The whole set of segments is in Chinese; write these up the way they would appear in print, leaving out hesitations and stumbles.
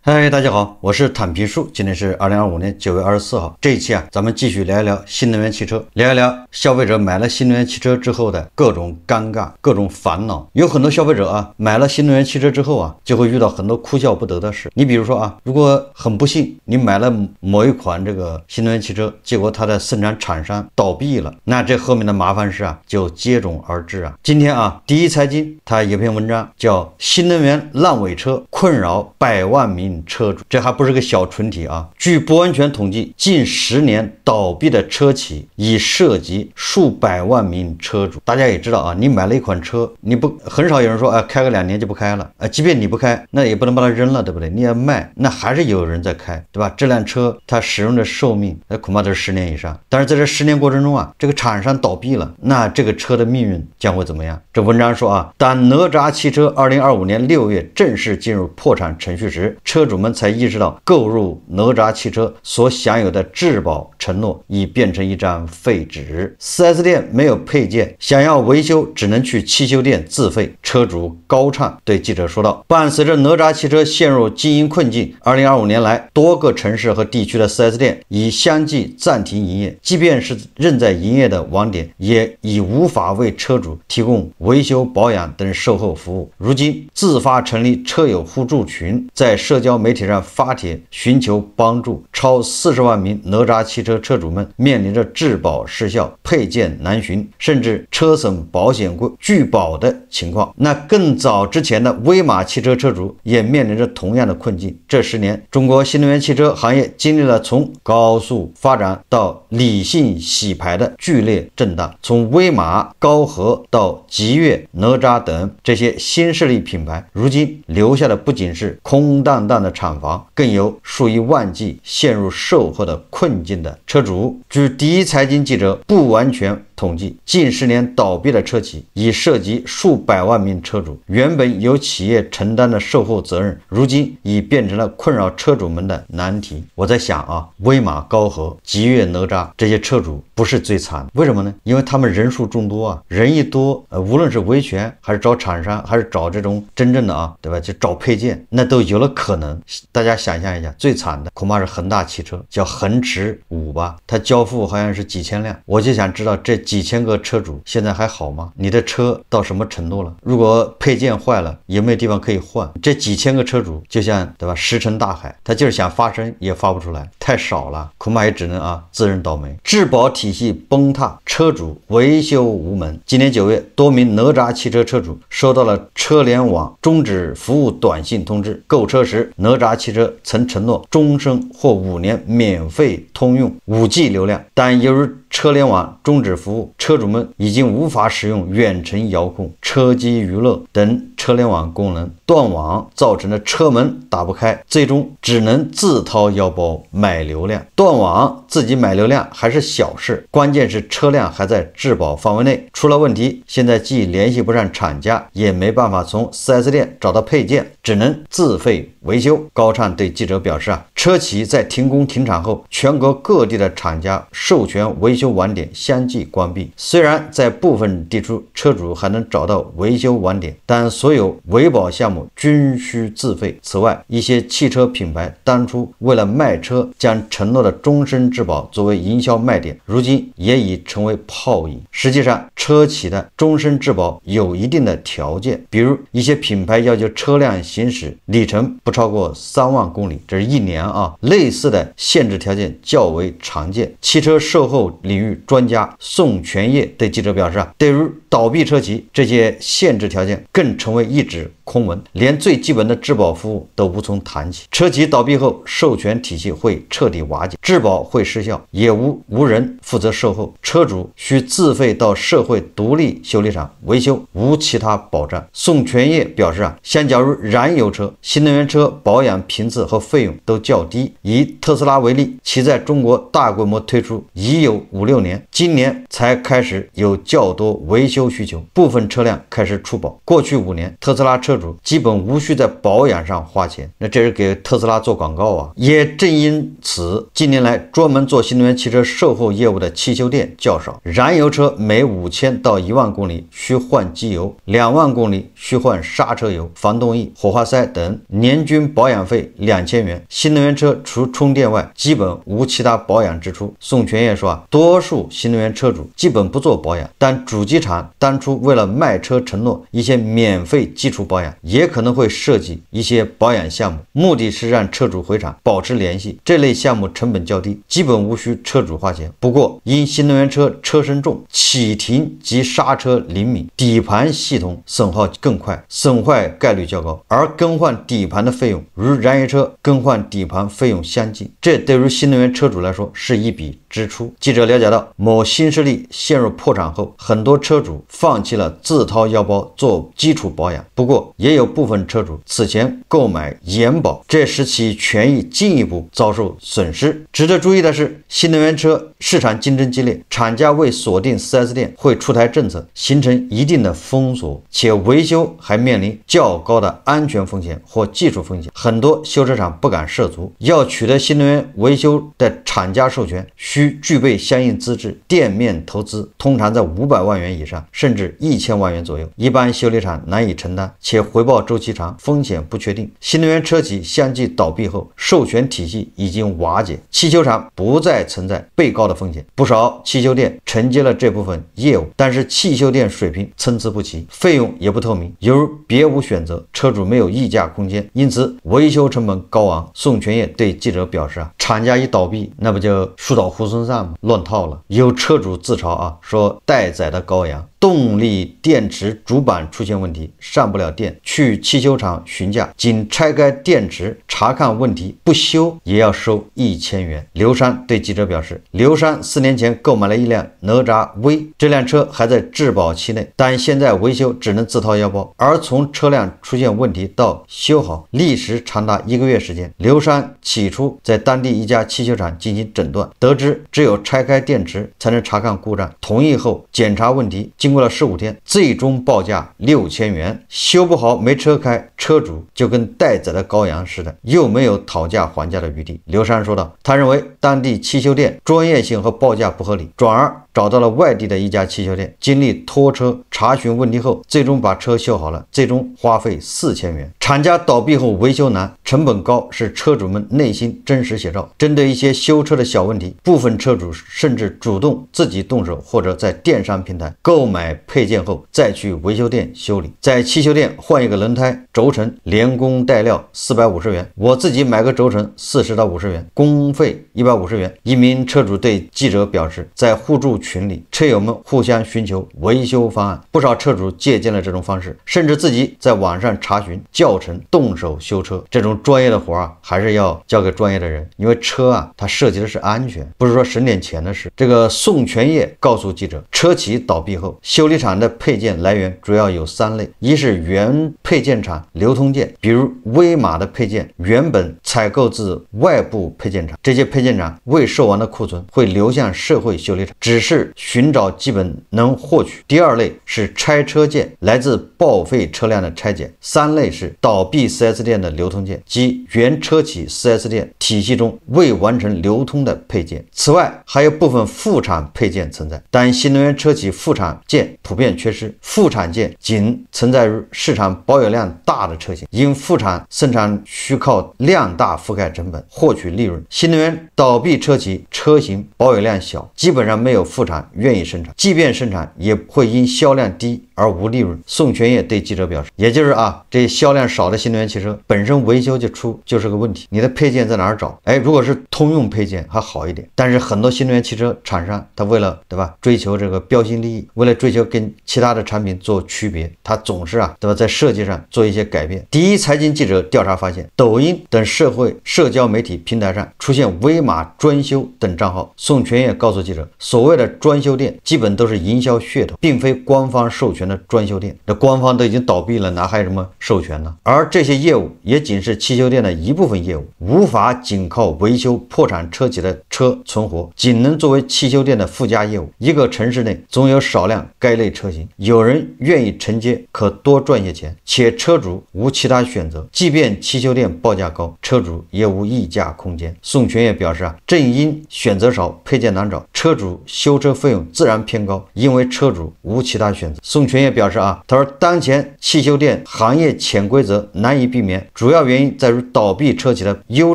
嗨，大家好，我是坦皮树，今天是2025年9月24号。这一期咱们继续聊一聊新能源汽车，聊一聊消费者买了新能源汽车之后的各种尴尬、各种烦恼。有很多消费者买了新能源汽车之后就会遇到很多哭笑不得的事。你比如说如果很不幸你买了某一款这个新能源汽车，结果它的生产厂商倒闭了，那这后面的麻烦事就接踵而至今天第一财经它有篇文章叫《新能源烂尾车困扰100万名车主》，这还不是个小群体据不完全统计，近10年倒闭的车企已涉及数百万名车主。大家也知道你买了一款车，你不很少有人说开个2年就不开了即便你不开，那也不能把它扔了，对不对？你要卖，那还是有人在开，对吧？这辆车它使用的寿命恐怕都是10年以上。但是在这10年过程中这个厂商倒闭了，那这个车的命运将会怎么样？这文章说当哪吒汽车2025年6月正式进入破产程序时，车主们才意识到购入哪吒汽车所享有的质保承诺已变成一张废纸。 4S 店没有配件，想要维修只能去汽修店自费。车主高畅对记者说道。伴随着哪吒汽车陷入经营困境，2025年来多个城市和地区的 4S 店已相继暂停营业，即便是仍在营业的网点也已无法为车主提供维修保养等售后服务。如今自发成立车友互助群，在社交媒体上发帖寻求帮助，超40万名哪吒汽车车主们面临着质保失效、配件难寻，甚至车损保险拒保的情况。那更早之前的威马汽车车主也面临着同样的困境。这10年，中国新能源汽车行业经历了从高速发展到理性洗牌的剧烈震荡，从威马、高和到极越、哪吒等这些新势力品牌，如今留下的不仅是空荡荡的厂房，更有数以万计陷入售后的困境的车主。据第一财经记者不完全统计，近10年倒闭的车企已涉及数百万名车主，原本由企业承担的售后责任，如今已变成了困扰车主们的难题。我在想威马、高和、极越、哪吒这些车主不是最惨，为什么呢？因为他们人数众多人一多无论是维权还是找厂商还是找这种真正的对吧，就找配件，那都有了可能。大家想象一下，最惨的恐怕是恒大汽车，叫恒驰5吧，它交付好像是几千辆。我就想知道这几千个车主现在还好吗？你的车到什么程度了？如果配件坏了，有没有地方可以换？这几千个车主就像对吧，石沉大海，他就是想发声也发不出来，太少了，恐怕也只能自认倒霉。质保体系崩塌，车主维修无门。今年9月，多名哪吒汽车车主收到了车联网终止服务短信通知。购车时，哪吒汽车曾承诺终身或5年免费通用 5G 流量，但由于车联网终止服务，车主们已经无法使用远程遥控、车机娱乐等车联网功能，断网造成的车门打不开，最终只能自掏腰包买流量。断网自己买流量还是小事，关键是车辆还在质保范围内，出了问题，现在既联系不上厂家，也没办法从 4S 店找到配件，只能自费维修。高畅对记者表示车企在停工停产后，全国各地的厂家授权维修网点相继关闭。虽然在部分地区车主还能找到维修网点，但所有维保项目均需自费。此外，一些汽车品牌当初为了卖车，将承诺的终身质保作为营销卖点，如今也已成为泡影。实际上，车企的终身质保有一定的条件，比如一些品牌要求车辆行驶里程不超过3万公里，这是1年类似的限制条件较为常见。汽车售后领域专家宋全业对记者表示对于倒闭车企，这些限制条件更成为一纸空文，连最基本的质保服务都无从谈起。车企倒闭后，授权体系会彻底瓦解，质保会失效，也无人负责售后，车主需自费到社会独立修理厂维修，无其他保障。宋全业表示相较于燃油车，新能源车保养频次和费用都较低。以特斯拉为例，其在中国大规模推出已有5-6年，今年才开始有较多维修需求，部分车辆开始出保。过去5年年，特斯拉车主基本无需在保养上花钱。那这是给特斯拉做广告啊！也正因此，近年来专门做新能源汽车售后业务的汽修店较少。燃油车每5000到1万公里需换机油，2万公里需换刹车油、防冻液、火花塞等，年均保养费2000元。新能源车除充电外，基本无其他保养支出。宋全业说多数新能源车主基本不做保养，但主机厂当初为了卖车承诺一些免费基础保养，也可能会设计一些保养项目，目的是让车主回厂保持联系。这类项目成本较低，基本无需车主花钱。不过因新能源车车身重，启停及刹车灵敏，底盘系统损耗更快，损坏概率较高，而更换底盘的费用与燃油车更换底盘费用相近，这对于新能源车主来说是一笔支出。记者了解到，某新势力陷入破产后，很多车主放弃了自掏腰包做基础保养，不过也有部分车主此前购买延保，这使其权益进一步遭受损失。值得注意的是，新能源车市场竞争激烈，厂家为锁定 4S 店会出台政策，形成一定的封锁，且维修还面临较高的安全风险或技术风险，很多修车厂不敢涉足。要取得新能源维修的厂家授权，需具备相应资质，店面投资通常在500万元以上，甚至1000万元左右，一般修理厂难以承担，且回报周期长，风险不确定。新能源车企相继倒闭后，授权体系已经瓦解，汽修厂不再存在被告的风险，不少汽修店承接了这部分业务，但是汽修店水平参差不齐，费用也不透明，由于别无选择，车主没有议价空间，因此维修成本高昂。宋全业对记者表示厂家一倒闭，那不就树倒猢狲散吗？乱套了。有车主自嘲说待宰的羔羊，动力电池主板出现问题，上不了电，去汽修厂询价，仅拆开电池查看问题，不修也要收1000元。刘山对记者表示，刘山4年前购买了一辆哪吒 V， 这辆车还在质保期内，但现在维修只能自掏腰包，而从车辆出现问题到修好，历时长达1个月时间。刘山起初在当地一家汽修厂进行诊断，得知只有拆开电池才能查看故障，同意后检查问题，经过了15天，最终报价6000元。修不好没车开，车主就跟待宰的羔羊似的，又没有讨价还价的余地。刘山说道，他认为当地汽修店专业性和报价不合理，转而找到了外地的一家汽修店，经历拖车查询问题后，最终把车修好了，最终花费4000元。厂家倒闭后维修难，成本高，是车主们内心真实写照。针对一些修车的小问题，部分车主甚至主动自己动手，或者在电商平台购买配件后再去维修店修理。在汽修店换一个轮胎、轴承，连工带料450元，我自己买个轴承40到50元，工费150元。一名车主对记者表示，在互助群里，车友们互相寻求维修方案，不少车主借鉴了这种方式，甚至自己在网上查询教程，动手修车。这种专业的活还是要交给专业的人，因为车它涉及的是安全，不是说省点钱的事。这个宋全业告诉记者，车企倒闭后，修理厂的配件来源主要有3类，一是原配件厂流通件，比如威马的配件原本采购自外部配件厂，这些配件厂未售完的库存会流向社会修理厂，只是寻找基本能获取。第2类是拆车件，来自报废车辆的拆件。3类是倒闭 4S 店的流通件，即原车企 4S 店体系中未完成流通的配件。此外，还有部分副产配件存在，但新能源车企副产件普遍缺失，副产件仅存在于市场保有量大的车型，因副产生产需靠量大覆盖成本获取利润。新能源倒闭车企车型保有量小，基本上没有副产愿意生产，即便生产也会因销量低而无利润。宋全业对记者表示，也就是这销量少的新能源汽车本身维修就是个问题，你的配件在哪儿找？如果是通用配件还好一点，但是很多新能源汽车厂商他为了追求这个标新立异，为了追求跟其他的产品做区别，他总是在设计上做一些改变。第一财经记者调查发现，抖音等社交媒体平台上出现威马专修等账号。宋全业告诉记者，所谓的专修店基本都是营销噱头，并非官方授权权的专修店，这官方都已经倒闭了，哪还有什么授权呢？而这些业务也仅是汽修店的一部分业务，无法仅靠维修破产车企的车存活，仅能作为汽修店的附加业务。一个城市内总有少量该类车型，有人愿意承接，可多赚些钱，且车主无其他选择，即便汽修店报价高，车主也无议价空间。宋全也表示正因选择少，配件难找，车主修车费用自然偏高，因为车主无其他选择。宋全也表示他说当前汽修店行业潜规则难以避免，主要原因在于倒闭车企的优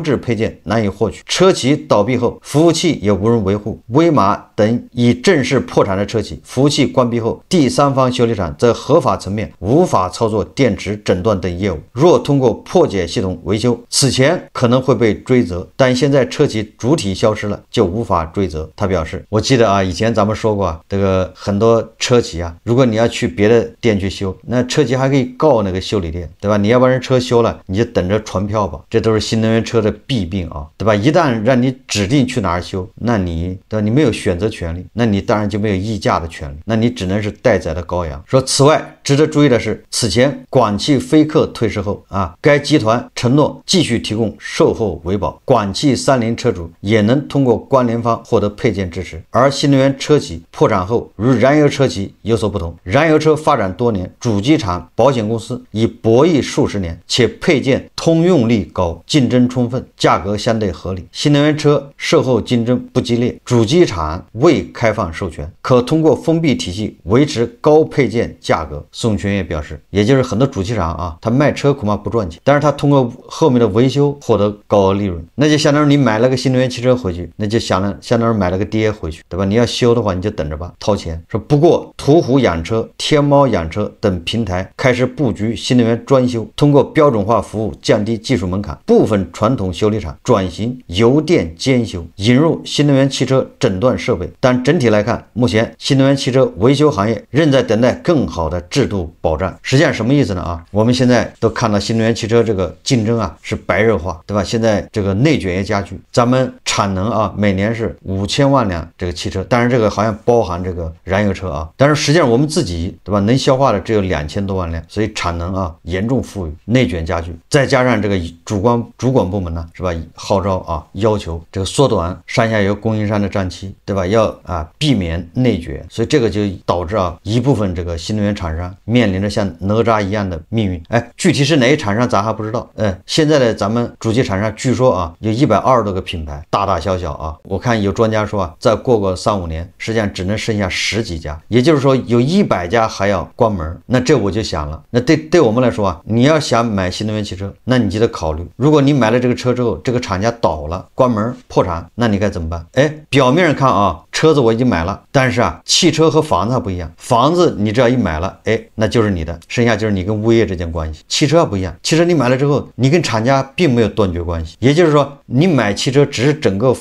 质配件难以获取，车企倒闭后服务器也无人维护，威马等已正式破产的车企，服务器关闭后，第三方修理厂在合法层面无法操作电池诊断等业务，若通过破解系统维修，此前可能会被追责，但现在车企主体消失了，就无法追责。他表示，我记得以前咱们说过这个很多车企如果你要去别的店去修，那车企还可以告那个修理店，对吧？你要把人车修了，你就等着传票吧。这都是新能源车的弊病对吧？一旦让你指定去哪儿修，那你对吧？你没有选择权利，那你当然就没有议价的权利，那你只能是待宰的羔羊。说此外，值得注意的是，此前广汽菲克退市后该集团承诺继续提供售后维保，广汽30车主也能通过关联方获得配件支持。而新能源车企破产后，与燃油车企有所不同，燃油车发展多年，主机厂、保险公司已博弈数十年，且配件通用力高，竞争充分，价格相对合理。新能源车售后竞争不激烈，主机厂未开放授权，可通过封闭体系维持高配件价格。宋全也表示，也就是很多主机厂他卖车恐怕不赚钱，但是他通过后面的维修获得高额利润，那就相当于你买了个新能源汽车回去，那就相当于买了个爹回去，对吧？你要修的话，你就等着吧，掏钱。说不过途虎养车、天猫养车等平台开始布局新能源专修，通过标准化服务降低技术门槛，部分传统修理厂转型油电兼修，引入新能源汽车诊断设备。但整体来看，目前新能源汽车维修行业仍在等待更好的制度保障。实际上什么意思呢我们现在都看到新能源汽车这个竞争是白热化，对吧？现在这个内卷也加剧，咱们产能每年是5000万辆这个汽车，但是这个好像包含这个燃油车但是实际上我们自己对吧能消化的只有2000多万辆，所以产能严重富裕，内卷加剧，再加上这个主管部门呢是吧号召要求这个缩短上下游供应商的账期，对吧？要避免内卷，所以这个就导致一部分这个新能源厂商面临着像哪吒一样的命运。具体是哪些厂商咱还不知道。现在的咱们主机厂商据说有120多个品牌，大大小小我看有专家说再过个3-5年，实际上只能剩下10几家，也就是说有100家还要关门。那这我就想了，那对我们来说你要想买新能源汽车，那你就得考虑，如果你买了这个车之后，这个厂家倒了、关门、破产，那你该怎么办？表面上看车子我已经买了，但是汽车和房子还不一样，房子你只要一买了，那就是你的，剩下就是你跟物业之间关系。汽车不一样，汽车你买了之后，你跟厂家并没有断绝关系，也就是说你买汽车只是整个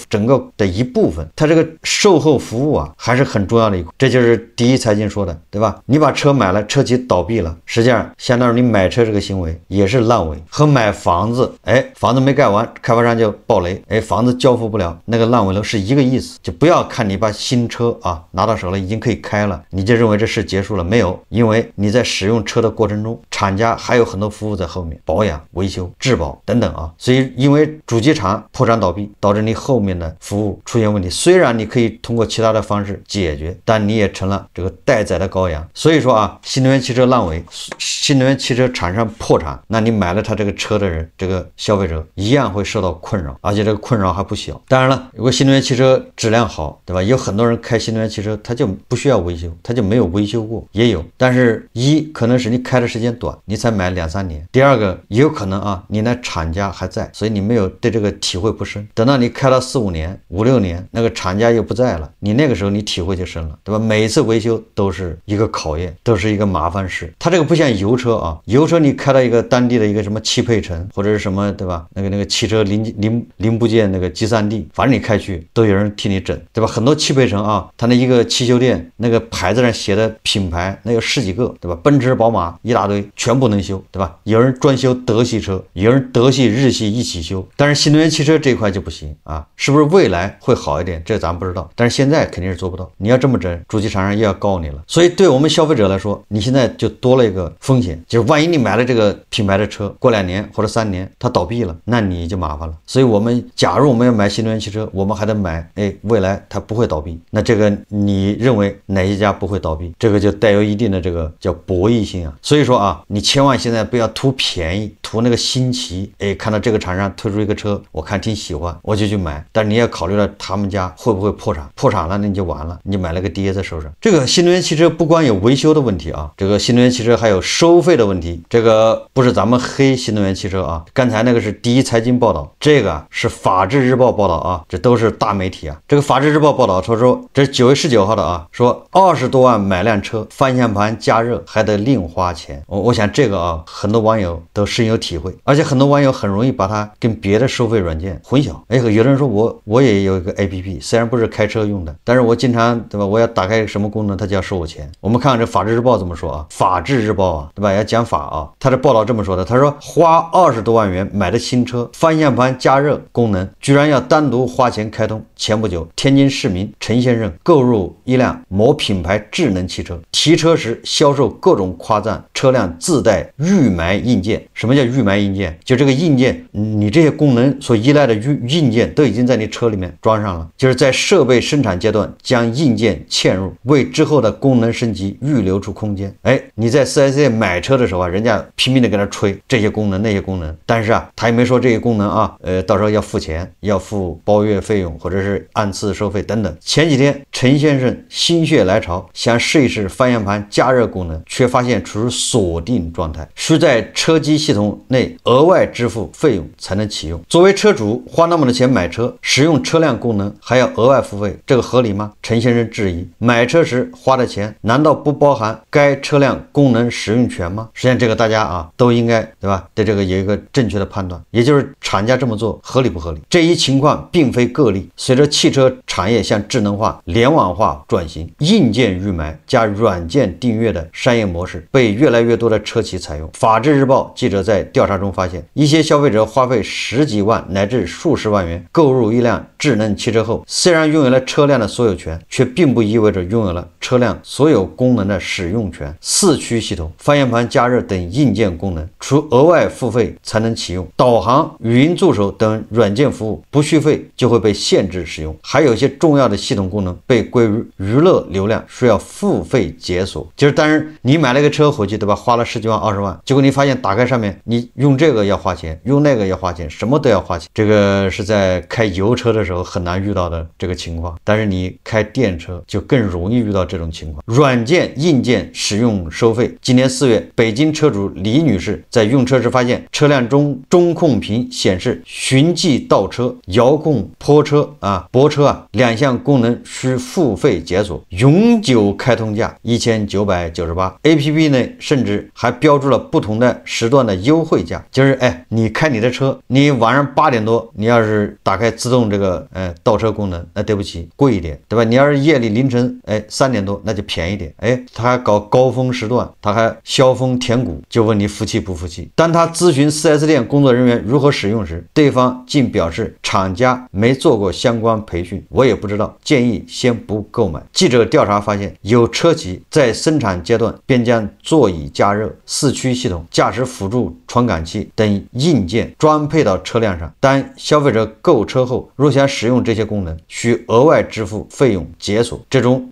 的一部分，它这个售后服务还是很重要的一块。这就是第一财经说的，对吧？你把车买了，车企倒闭了，实际上相当于你买车这个行为也是烂尾，和买房子房子没盖完，开发商就爆雷，房子交付不了，那个烂尾楼是一个意思。就不要看你把新车拿到手了，已经可以开了，你就认为这事结束了，没有，因为你在使用车的过程中，厂家还有很多服务在后面，保养、维修、质保等等所以因为主机厂破产倒闭，导致你后面的服务出现问题，虽然你可以通过其他的方式解决，但你也成了这个待宰的羔羊。所以说新能源汽车烂尾，新能源汽车厂商破产，那你买了他这个车的人，这个消费者一样会受到困扰，而且这个困扰还不小。当然了，如果新能源汽车质量好，对吧？有很多人开新能源汽车，他就不需要维修，他就没有维修过，也有。但是可能是你开的时间短，你才买2-3年；第二个也有可能你那厂家还在，所以你没有对这个体会不深。等到你开了4-5年、5-6年，那个厂家又不在了，你那个时候你体会就深了，对吧？每一次维修都是一个考验，都是一个麻烦事。它这个不像油车油车你开到一个当地的一个什么汽配城或者是什么，对吧？那个汽车零部件那个集散地，反正你开去都有人替你整，对吧？很多汽配城啊，它那一个汽修店那个牌子上写的品牌那有10几个，对吧？奔驰、宝马一大堆，全部能修，对吧？有人专修德系车，有人德系、日系一起修，但是新能源汽车这一块就不行啊，是不是未来会好一点？这咱不知道，但是现在肯定是做不到。你要这么整，主机厂商又要告你了。所以对我们消费者来说，你现在就多了一个风险，就是万一你买了这个品牌的车，过2年或者3年它倒闭了，那你就麻烦了。所以我们假如我们要买新能源汽车，我们还得买，未来它不会倒闭，那这个你认为哪一家不会倒闭？这个就带有一定的这个叫博弈性啊。所以说啊，你千万现在不要图便宜，图那个新奇，看到这个厂商推出一个车，我看挺喜欢，我就去买。但是你要考虑到他们家会不会破产，破产了那你就完了，你就买了个爹在手上。这个新能源汽车不光有维修的问题啊，这个新能源汽车还有收费的问题。这个不是咱们黑新能源汽车啊，刚才那个是第一财经报道，这个是法制日报报道啊，这都是大媒体啊。这个法制日报报道说这是9月19号的啊，说20多万买辆车，方向盘加热还得另花钱。我想这个啊，很多网友都深有体会，而且很多网友很容易把它跟别的收费软件混淆。有的人说我也有一个 APP， 虽然不是开车用的，但是我经常对吧，我要打开什么功能，它就要收我钱。我们看看这法制日报怎么说啊，法制日报啊，对吧，要讲法啊。他的报道这么说的，他说花20多万元买的新车，方向盘加热功能居然要单独花钱开通。前不久，天津市民陈先生购入一辆某品牌智能汽车，提车时销售各种夸赞，车辆自带预埋硬件。什么叫预埋硬件？就这个硬件，你这些功能所依赖的硬件都已经在你车里面装上了，就是在设备生产阶段将硬件嵌入，为之后的功能升级预留出空间。你在 4S 店买车的时候啊，人家拼命的给他吹这些功能那些功能，但是啊，他也没说这些功能啊，到时候要付钱，要付包月费用或者是按次收费等等。前几天陈先生心血来潮想试一试方向盘加热功能，却发现处于锁定状态，需在车机系统内额外支付费用才能启用。作为车主花那么多钱买车，使用车辆功能还要额外付费，这个合理吗？陈先生质疑，买车时花的钱难道不包含该车辆功能使用权吗？实际上这个大家啊都应该对吧，对这个有一个正确的判断，也就是厂家这么做合理不合理。这一情况并非个例，随着汽车产业向智能化、联网化转型，硬件预埋加软件订阅的商业模式被越来越多的车企采用。法制日报记者在调查中发现，一些消费者花费10几万乃至数十万元购入一辆智能汽车后，虽然拥有了车辆的所有权，却并不意味着拥有了车辆所有功能的使用权。4驱系统、方向盘加热等硬件功能，除额外付费才能启用；导航、语音助手等软件服务不续费就会被限制使用。还有一些重要的系统功能被归于娱乐流量，需要付费解锁。就是当然你买了个车回去对吧，花了10几万20万，结果你发现打开上面你用这个要花钱，用那个要花钱，什么都要花钱。这个是在开油车的时候很难遇到的这个情况，但是你开电车就更容易遇到这种情况。软件硬件使用收费。今年4月，北京车主李女士在用车时发现车辆中中控屏显示循迹倒车、遥控泊车2项功能需付费解锁，永久开通价1998。 APP 内甚至还标注了不同的时段的优惠价，就是你开你的车，你晚上8点多你要是打开自动这个倒车功能，那对不起贵一点，对吧？你要是夜里凌晨3点多那就便宜点。他还搞高峰时段，他还削峰填谷，就问你服气不服气。当他咨询 4S 店工作人员如何使用时，对方竟表示厂家没做过相关培训，我也不知道，建议先不购买。记者调查发现，有车企在生产阶段便将座椅加热、4驱系统、驾驶辅助传感器等硬件装配到车辆上，当消费者购车后若想使用这些功能，需额外支付费用解锁。这种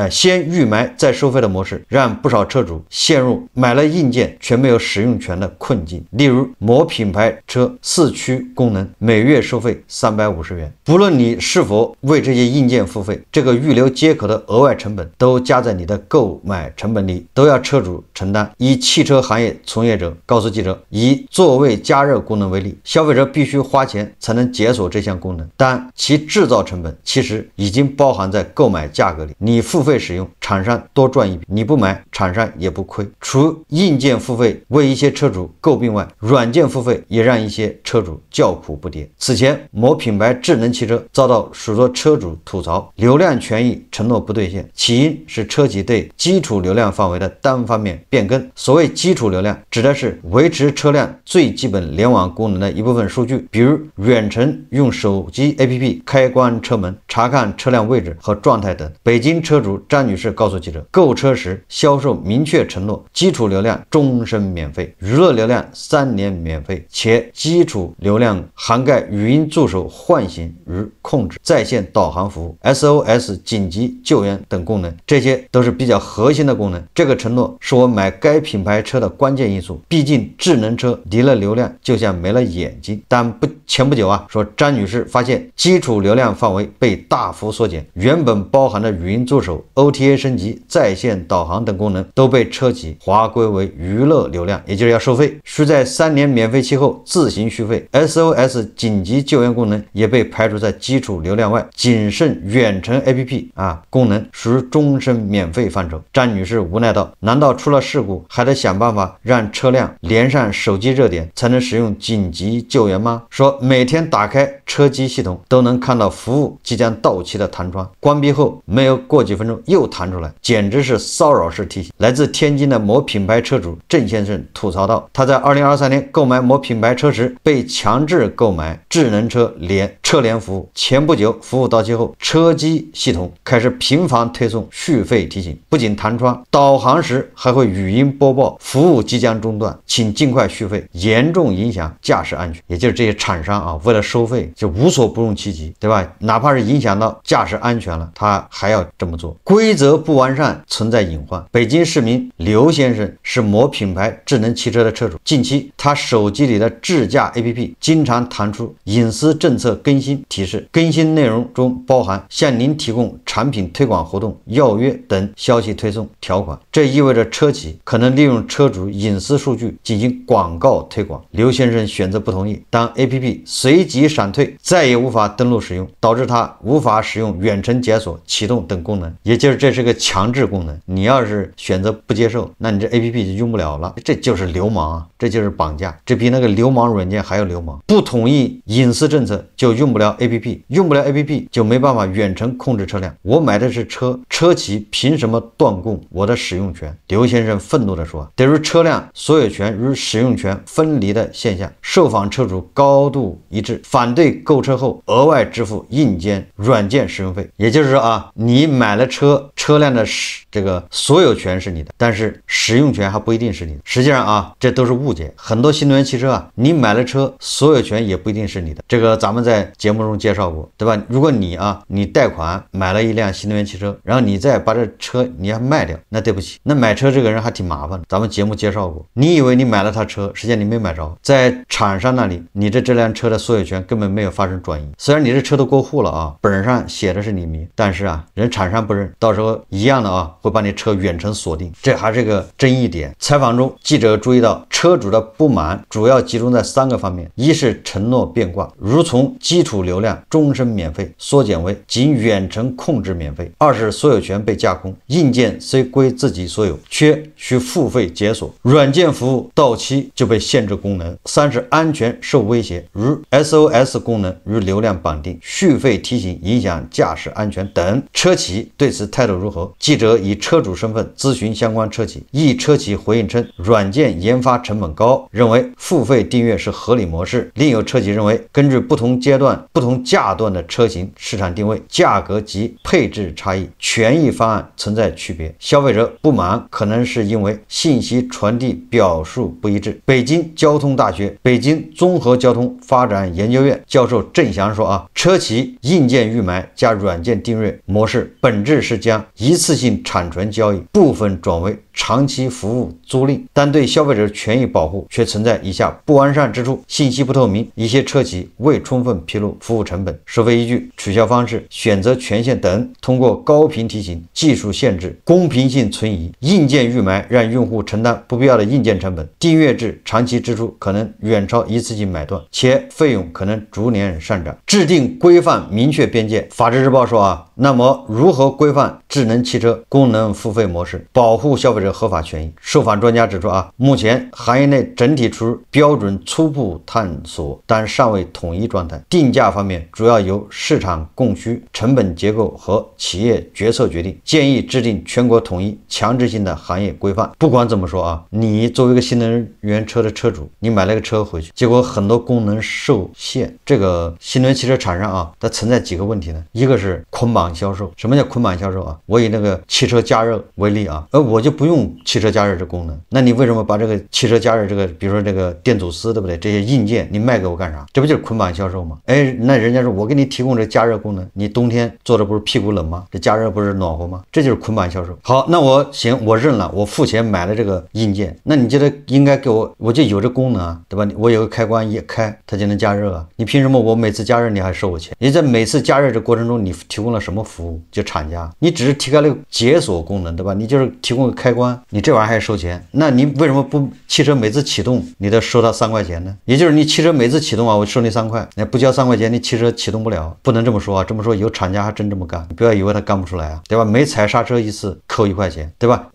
先预埋再收费的模式，让不少车主陷入买了硬件却没有使用权的困境。例如某品牌车4驱功能每月收费350元，不论你是否为这些硬件付费，这个预留接口的额外成本都加在你的购买成本里，都要车主承担。以汽车行业从业者告诉记者，以座位加热功能为例，消费者必须花钱才能解锁这项功能，但其制造成本其实已经包含在购买价格里，你付费使用，厂商多赚一笔，你不买，厂商也不亏。除硬件付费为一些车主诟病外，软件付费也让一些车主叫苦不迭。此前某品牌智能汽车遭到许多多车主吐槽流量权益承诺不兑现，起因是车企对基础流量范围的单方面变更。所谓基础流量，指的是维持车辆最基本联网功能的一部分数据，比如远程用手机 APP 开关车门、查看车辆位置和状态等。北京车主张女士告诉记者，购车时销售明确承诺基础流量终身免费，娱乐流量3年免费，且基础流量涵盖语音助手唤醒与控制、在线导航服务、SOS 紧急救援等功能，这些都是比较核心的功能。这个承诺是我买该品牌车的关键因素，毕竟智能车离了流量就像没了眼睛。但前不久说张女士发现基础流量范围被大幅缩减，原本包含的语音助手、OTA 升级、在线导航等功能都被车企划归为娱乐流量，也就是要收费，需在3年免费期后自行续费。 SOS 紧急救援功能也被排除在基础流量外，仅剩远程 APP 功能属于终身免费范畴。张女士无奈道，难道出了事故还得想办法让车辆连上手机热点才能使用紧急救援吗？说每天打开车机系统都能看到服务即将到期的弹窗，关闭后没有过几分钟又弹出来，简直是骚扰式提醒。来自天津的某品牌车主郑先生吐槽道，他在2023年购买某品牌车时被强制购买智能车联服务，前不久服务到期后，车机系统开始频繁推送续费提醒，不仅弹窗，导航时还会语音播报服务即将中断，请尽快续费，严重影响驾驶安全。也就是这些厂商为了收费就无所不用其极，对吧？哪怕是影响到驾驶安全了，他还要这么做，规则不完善，存在隐患。北京市民刘先生是某品牌智能汽车的车主，近期他手机里的智驾 APP 经常弹出隐私政策更新提示，更新内容中包含向您提供产品推广活动、要约等消息推送条款，这意味着车企可能利用车主隐私数据进行广告推广。刘先生选择不同意，当 APP 随即闪退，再也无法登录使用，导致他无法使用远程解锁、启动等功能，也就是这是个强制功能，你要是选择不接受，那你这 APP 就用不了了。这就是流氓这就是绑架，这比那个流氓软件还要流氓。不同意隐私政策就用不了 APP， 用不了 APP 就没办法远程控制车辆。我买的是车，车企凭什么断供我的使用权？刘先生愤怒地说，对于车辆所有权与使用权分离的现象，受访车主高度一致，反对购车后额外支付硬件、软件使用费。也就是说你买了车辆的这个所有权是你的，但是使用权还不一定是你的。实际上这都是误解。很多新能源汽车你买了车，所有权也不一定是你的。这个咱们在节目中介绍过，对吧？如果你贷款买了一辆新能源汽车，然后你再把这车你要卖掉，那对不起，那买车这个人还挺麻烦的。咱们节目介绍过，你以为你买了他车，实际上你没买着，在厂商那里，你这辆车的所有权根本没有发生转移。虽然你这车都过户了本上写的是你名，但是人厂商不认，到时候一样的会把你车远程锁定，这还是个争议点。采访中，记者注意到车主的不满主要集中在3个方面：一是承诺变卦，如从基础流量终身免费缩减为仅远程控制免费；二是所有权被架空，硬件虽归自己所有，却需付费解锁，软件服务到期就被限制功能；三是安全受威胁，如 SOS 功能与流量绑定，续费提醒影响驾驶安全等。车企对此态度如何？记者以车主身份咨询相关车企，一车企回应称，软件研发成本高，认为付费订阅是合理模式；另有车企认为，根据不同阶段、不同价段的车型市场定位、价格及配置差异，权益方案存在区别。消费者不满可能是因为信息传递表述不一致。北京交通大学北京综合交通发展研究院教授郑翔说车企硬件预买加软件订阅模式本质是将一次性产权交易部分转为长期服务租赁，但对消费者权益保护却存在以下不完善之处：信息不透明，一些车企未充分披露服务成本、收费依据、取消方式、选择权限等，通过高频提醒、技术限制、公平性存疑。硬件预买让用户承担不必要的硬件成本，订阅制长期支出可能远超一次性买断，且费用可能逐年上涨。制定规范明确边界。法制日报说那么如何规范智能汽车功能付费模式，保护消费者合法权益？受访专家指出目前行业内整体处于标准初步探索但尚未统一状态，定价方面主要由市场供需、成本结构和企业决策决定，建议制定全国统一强制性的行业规范。不管怎么说你作为一个新能源车的车主，你买了个车回去，结果很多功能受限，这个新能源汽车厂商它存在几个问题呢？一个是捆绑销售。什么叫捆绑销售我以那个汽车加热为例我就不用汽车加热这功能，那你为什么把这个汽车加热这个，比如说这个电阻丝，对不对？这些硬件你卖给我干啥？这不就是捆绑销售吗？那人家说我给你提供这加热功能，你冬天坐着不是屁股冷吗？这加热不是暖和吗？这就是捆绑销售。好，那我认了，我付钱买了这个硬件，那你觉得应该给我就有这功能对吧？我有个开关一开，它就能加热你凭什么我每次加热你还收我钱？你在每次加热这过程中，你提供了什么服务？就厂家，你只是提供了解锁功能，对吧？你就是提供个开关，你这玩意儿还收钱？那你为什么不汽车每次启动你得收他3块钱呢？也就是你汽车每次启动我收你3块，那不交3块钱你汽车启动不了。不能这么说这么说有厂家还真这么干，你不要以为他干不出来对吧？每踩刹车一次扣1块钱，对吧？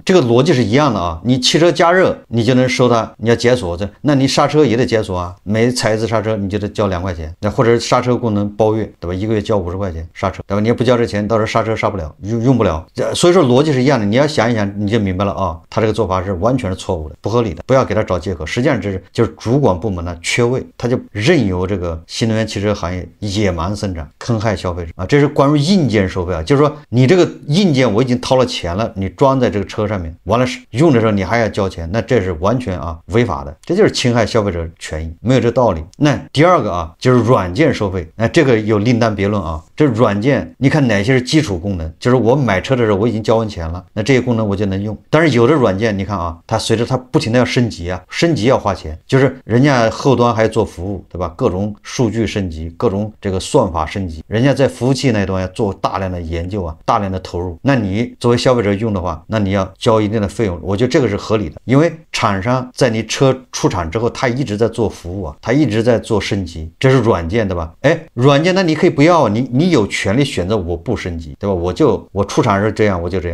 这个逻辑是一样的你汽车加热你就能收他，你要解锁那你刹车也得解锁每踩一次刹车你就得交2块钱，那或者刹车功能包月，对吧？1个月交50块钱刹车，对吧？你也不交这钱，到时候刹车刹不了，用不了。所以说逻辑是一样的，你要想一想你就明白了他这个做法是完全是错误的，不合理的，不要给他找借口。实际上就是主管部门缺位，他就任由这个新能源汽车行业野蛮生长，坑害消费者这是关于硬件收费就是说你这个硬件我已经掏了钱了，你装在这个车上面，完了用的时候你还要交钱，那这是完全违法的，这就是侵害消费者权益，没有这道理。那第二个就是软件收费，那这个有另当别论这软件你看哪些是基础功能，就是我买车的时候我已经交完钱了，那这些功能我就能用。但是有的软件你看它随着它不停的要升级升级要花钱，就是人家后端还要做服务，对吧？各种数据升级，各种这个算法升级，人家在服务器那端要做大量的研究大量的投入，那你作为消费者用的话，那你要交一定的费用，我觉得这个是合理的。因为厂商在你车出厂之后他一直在做服务他一直在做升级，这是软件，对吧？软件那你可以不要你有权利选择我不升级，对吧？我出厂是这样，我就这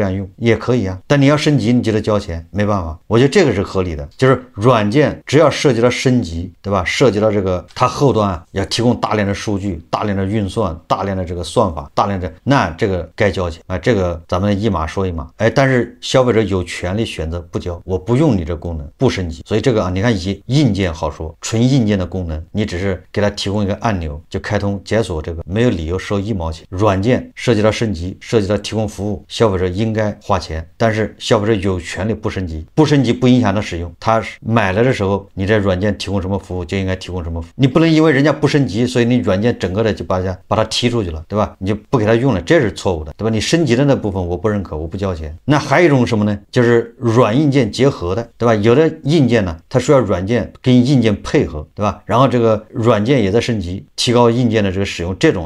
样用也可以但你要升级你就得交钱，没办法，我觉得这个是合理的。就是软件只要涉及到升级，对吧？涉及到这个它后端要提供大量的数据，大量的运算，大量的这个算法，大量的那这个该交钱这个咱们一码说一码但是消费者有权利选择不交，我不用你这功能，不升级。所以这个你看硬件好说，纯硬件的功能你只是给它提供一个按钮就开通解锁，这个没有理由收1毛钱。软件涉及到升级，涉及到提供服务，消费者应该花钱，但是消费者有权利不升级，不升级不影响他使用，他买了的时候你这软件提供什么服务就应该提供什么服务，你不能因为人家不升级，所以你软件整个的就把它踢出去了，对吧？你就不给他用了，这是错误的，对吧？你升级的那部分我不认可，我不交钱。那还有一种什么呢？就是软硬件结合的，对吧？有的硬件呢它需要软件跟硬件配合，对吧？然后这个软件也在升级，提高硬件的这个使用，这种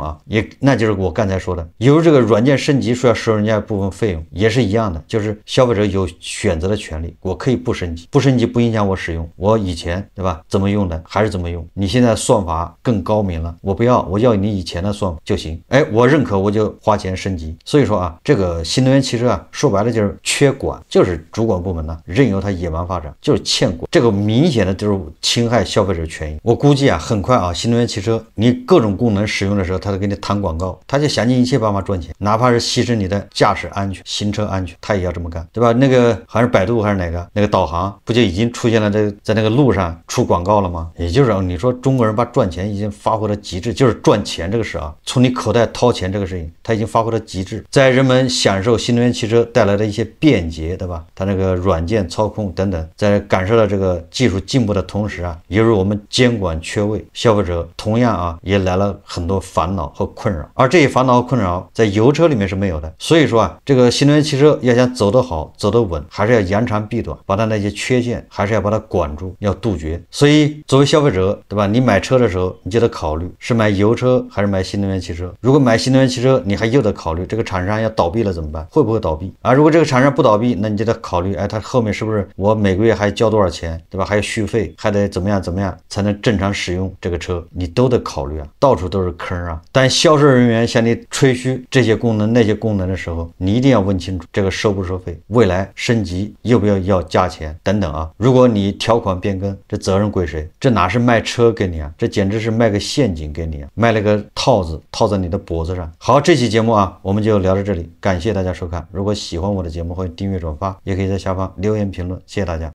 那就是我刚才说的，由这个软件升级需要收人家部分费用，也是一样的，就是消费者有选择的权利，我可以不升级，不升级不影响我使用，我以前对吧怎么用的还是怎么用，你现在算法更高明了，我不要，我要你以前的算法就行，我认可我就花钱升级。所以说这个新能源汽车说白了就是缺管，就是主管部门任由它野蛮发展，就是欠管，这个明显的就是侵害消费者权益。我估计很快新能源汽车你各种功能使用的时候，他就给你谈广告，他就想尽一切办法赚钱，哪怕是牺牲你的驾驶安全、行车安全，他也要这么干，对吧？那个好像是百度还是哪个那个导航不就已经出现了在那个路上出广告了吗？也就是你说中国人把赚钱已经发挥到极致，就是赚钱这个事从你口袋掏钱这个事情他已经发挥到极致，在人们享受新能源汽车带来的一些便捷，对吧？它那个软件操控等等，在感受到这个技术进步的同时由于我们监管缺位，消费者同样也来了很多烦恼和困扰，而这些烦恼和困扰在油车里面是没有的。所以说这个新能源汽车要想走得好走得稳，还是要扬长避短，把它那些缺陷还是要把它管住，要杜绝。所以作为消费者，对吧？你买车的时候你就得考虑是买油车还是买新能源汽车。如果买新能源汽车，你还又得考虑这个厂商要倒闭了怎么办，会不会倒闭如果这个厂商不倒闭，那你就得考虑它后面是不是我每个月还交多少钱，对吧？还有续费，还得怎么样才能正常使用这个车，你都得考虑啊，到处都是坑啊。但销售人员向你吹嘘这些功能那些功能的时候，你一定要问清楚这个收不收费，未来升级要加钱等等啊。如果你条款变更，这责任归谁？这哪是卖车给你啊，这简直是卖个陷阱给你啊，卖了个套子套在你的脖子上。好，这期节目啊，我们就聊到这里，感谢大家收看。如果喜欢我的节目，欢迎订阅转发，也可以在下方留言评论，谢谢大家。